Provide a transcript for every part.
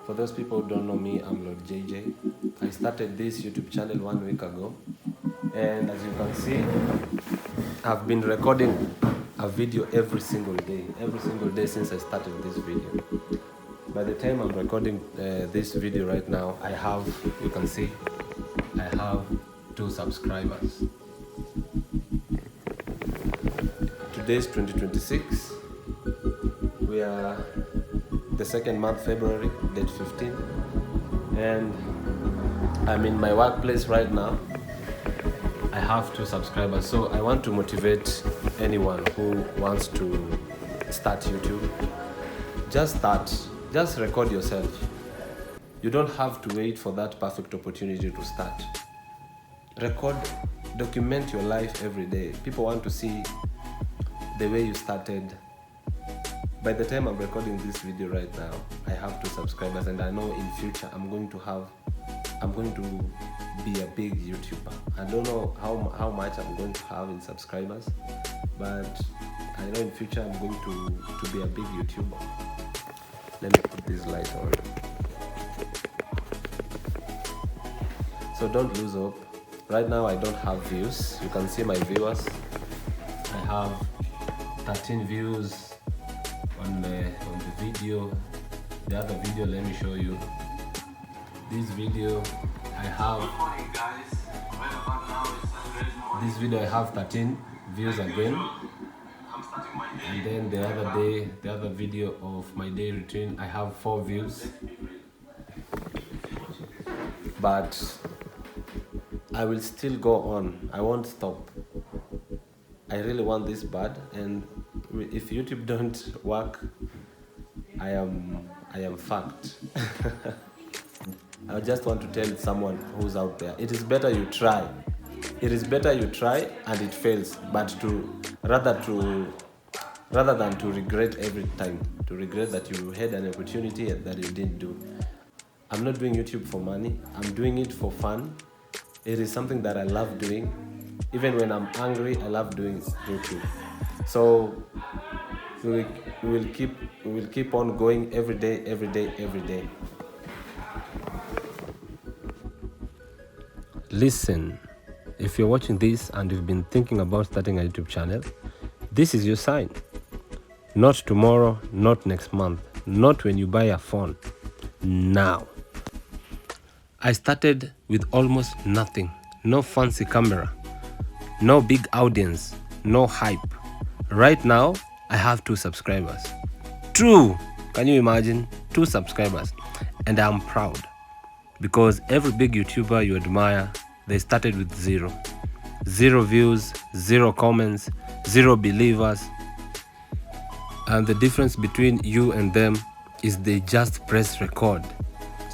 For those people who don't know me, I'm Lord JJ. I started this YouTube channel 1 week ago, and as you can see, I've been recording a video every single day since I started this video. By the time I'm recording this video right now, you can see, I have 2 subscribers. Today's 2026. We are the second month, February, date 15, and I'm in my workplace right now. I have 2 subscribers, so I want to motivate anyone who wants to start YouTube. Just start, just record yourself. You don't have to wait for that perfect opportunity to start. Record, document your life every day. People want to see the way you started. By the time I'm recording this video right now, I have 2 subscribers, and I know in future I'm going to be a big YouTuber. I don't know how much I'm going to have in subscribers, but I know in future I'm going to be a big YouTuber. Let me put this light on. So don't lose hope. Right now I don't have views. You can see my viewers. I have 13 views on the video. The other video, let me show you. This video I have 13 views again. And then the other video of my day routine, I have 4 views. But I will still go on. I won't stop. I really want this bad, and if YouTube don't work, I am fucked. I just want to tell someone who's out there, it is better you try. It is better you try and it fails, but rather than to regret every time, to regret that you had an opportunity that you didn't do. I'm not doing YouTube for money. I'm doing it for fun. It is something that I love doing. Even when I'm angry, I love doing YouTube. So we will keep on going every day. Listen, if you're watching this and you've been thinking about starting a YouTube channel, this is your sign. Not tomorrow, not next month, not when you buy a phone. Now. I started with almost nothing. No fancy camera, no big audience, no hype. Right now, I have 2 subscribers. 2! Can you imagine? 2 subscribers. And I'm proud. Because every big YouTuber you admire, they started with 0. 0 views, 0 comments, 0 believers. And the difference between you and them is they just press record.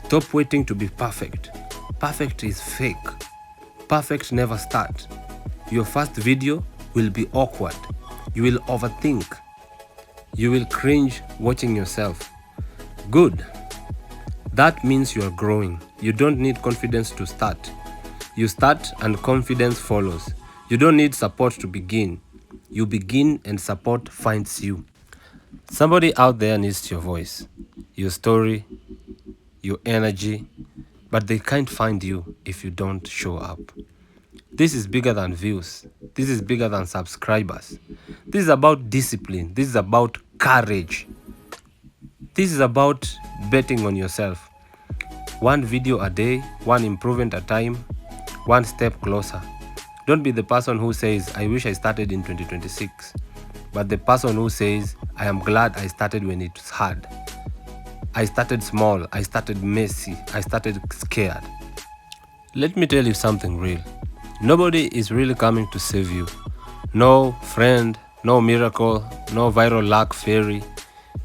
Stop waiting to be perfect. Perfect is fake. Perfect never start. Your first video will be awkward. You will overthink. You will cringe watching yourself. Good. That means you are growing. You don't need confidence to start. You start and confidence follows. You don't need support to begin. You begin and support finds you. Somebody out there needs your voice, your story, your energy, but they can't find you if you don't show up. This is bigger than views. This is bigger than subscribers. This is about discipline. This is about courage. This is about betting on yourself. 1 video a day, 1 improvement at a time, 1 step closer. Don't be the person who says, I wish I started in 2026, but the person who says, I am glad I started when it was hard. I started small, I started messy, I started scared. Let me tell you something real. Nobody is really coming to save you. No friend, no miracle, no viral luck fairy.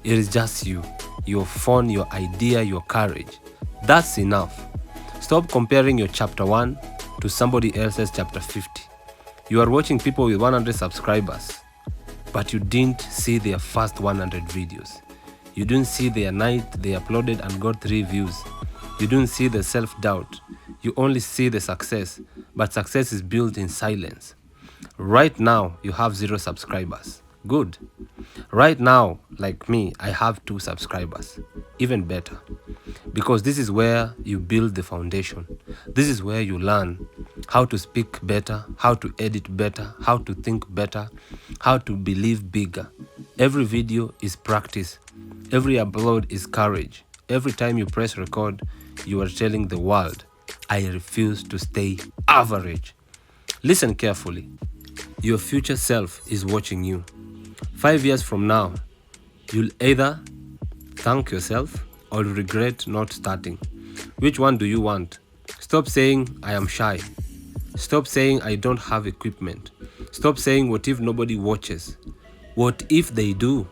It is just you, your phone, your idea, your courage. That's enough. Stop comparing your chapter 1 to somebody else's chapter 50. You are watching people with 100 subscribers, but you didn't see their first 100 videos. You didn't see their night they uploaded and got 3 views. You didn't see the self-doubt. You only see the success, but success is built in silence. Right now, you have 0 subscribers. Good. Right now, like me, I have 2 subscribers. Even better. Because this is where you build the foundation. This is where you learn how to speak better, how to edit better, how to think better, how to believe bigger. Every video is practice. Every upload is courage. Every time you press record, you are telling the world, I refuse to stay average. Listen carefully. Your future self is watching you. 5 years from now, you'll either thank yourself or regret not starting. Which one do you want? Stop saying, I am shy. Stop saying, I don't have equipment. Stop saying, what if nobody watches? What if they do?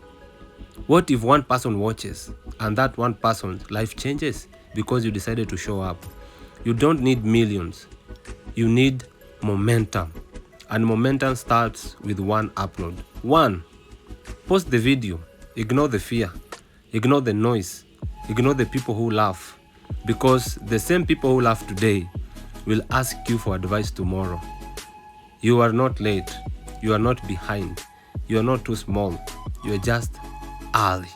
What if one person watches and that one person's life changes because you decided to show up? You don't need millions. You need momentum. And momentum starts with one upload. One, post the video. Ignore the fear. Ignore the noise. Ignore the people who laugh. Because the same people who laugh today will ask you for advice tomorrow. You are not late. You are not behind. You are not too small. You are just early.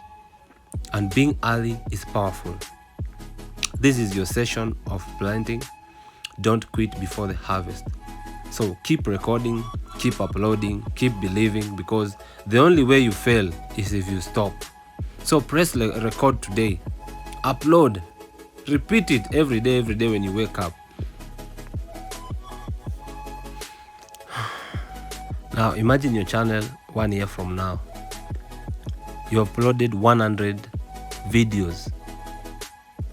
And being early is powerful. This is your session of planting. Don't quit before the harvest. So keep recording, keep uploading, keep believing, because the only way you fail is if you stop. So press record today, upload, repeat it every day when you wake up. Now imagine your channel 1 year from now. You uploaded 100 videos.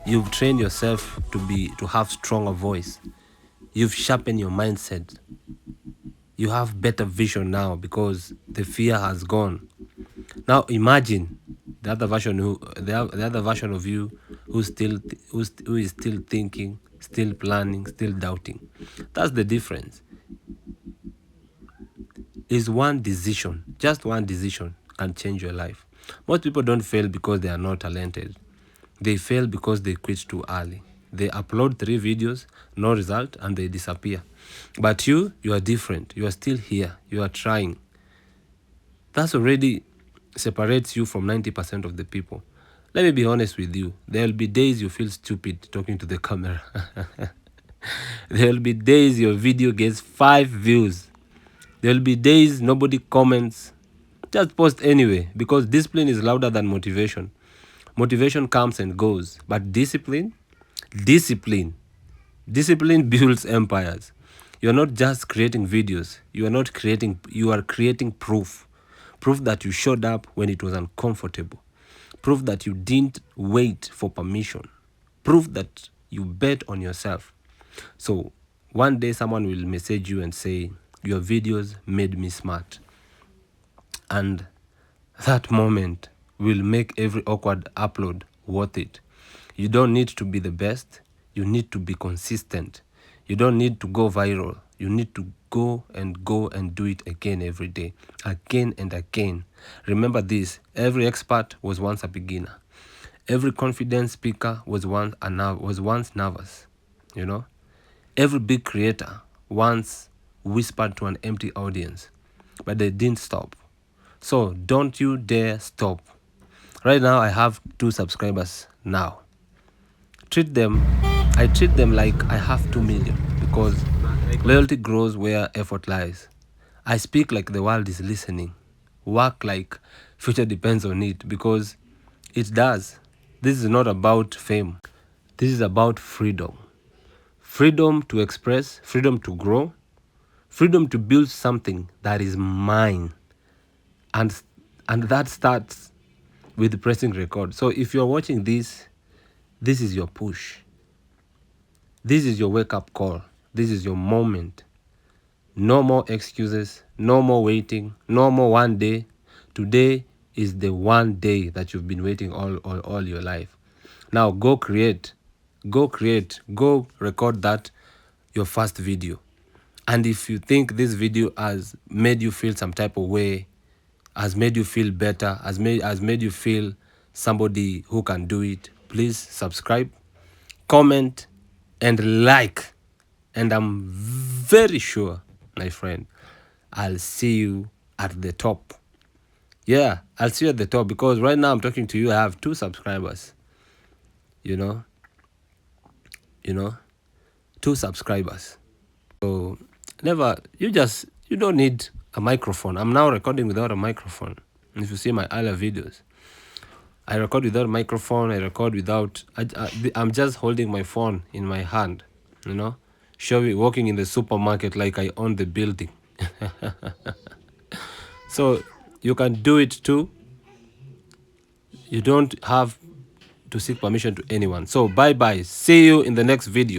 You've trained yourself to have stronger voice. You've sharpened your mindset. You have better vision now because the fear has gone. Now imagine the other version of you who is still thinking, still planning, still doubting. That's the difference. Is one decision, just one decision can change your life. Most people don't fail because they are not talented. They fail because they quit too early. They upload 3 videos, no result, and they disappear. But you are different. You are still here. You are trying. That already separates you from 90% of the people. Let me be honest with you. There will be days you feel stupid talking to the camera. There will be days your video gets 5 views. There will be days nobody comments. Just post anyway, because discipline is louder than motivation. Motivation comes and goes, but discipline builds empires. You're not just creating videos. You are creating proof. Proof that you showed up when it was uncomfortable. Proof that you didn't wait for permission. Proof that you bet on yourself. So one day someone will message you and say, your videos made me smart. And that moment will make every awkward upload worth it. You don't need to be the best. You need to be consistent. You don't need to go viral. You need to go and do it again every day. Again and again. Remember this, every expert was once a beginner. Every confident speaker was once nervous. You know? Every big creator once whispered to an empty audience, but they didn't stop. So don't you dare stop. Right now I have 2 subscribers now. I treat them like I have 2 million, because loyalty grows where effort lies. I speak like the world is listening. Work like future depends on it, because it does. This is not about fame. This is about freedom. Freedom to express, freedom to grow, freedom to build something that is mine. And that starts with pressing record. So if you're watching this is your push. This is your wake-up call. This is your moment. No more excuses. No more waiting. No more one day. Today is the one day that you've been waiting all your life. Now go create. Go record that, your first video. And if you think this video has made you feel some type of way, has made you feel better, has made you feel somebody who can do it, please subscribe, comment, and like. And I'm very sure, my friend, I'll see you at the top. Yeah, I'll see you at the top, because right now I'm talking to you, I have 2 subscribers. You know, you know, 2 subscribers. So you don't need a microphone. I'm now recording without a microphone. If you see my other videos, I record without a microphone. I record without. I'm just holding my phone in my hand. Walking in the supermarket like I own the building. So you can do it too. You don't have to seek permission to anyone. So bye bye. See you in the next video.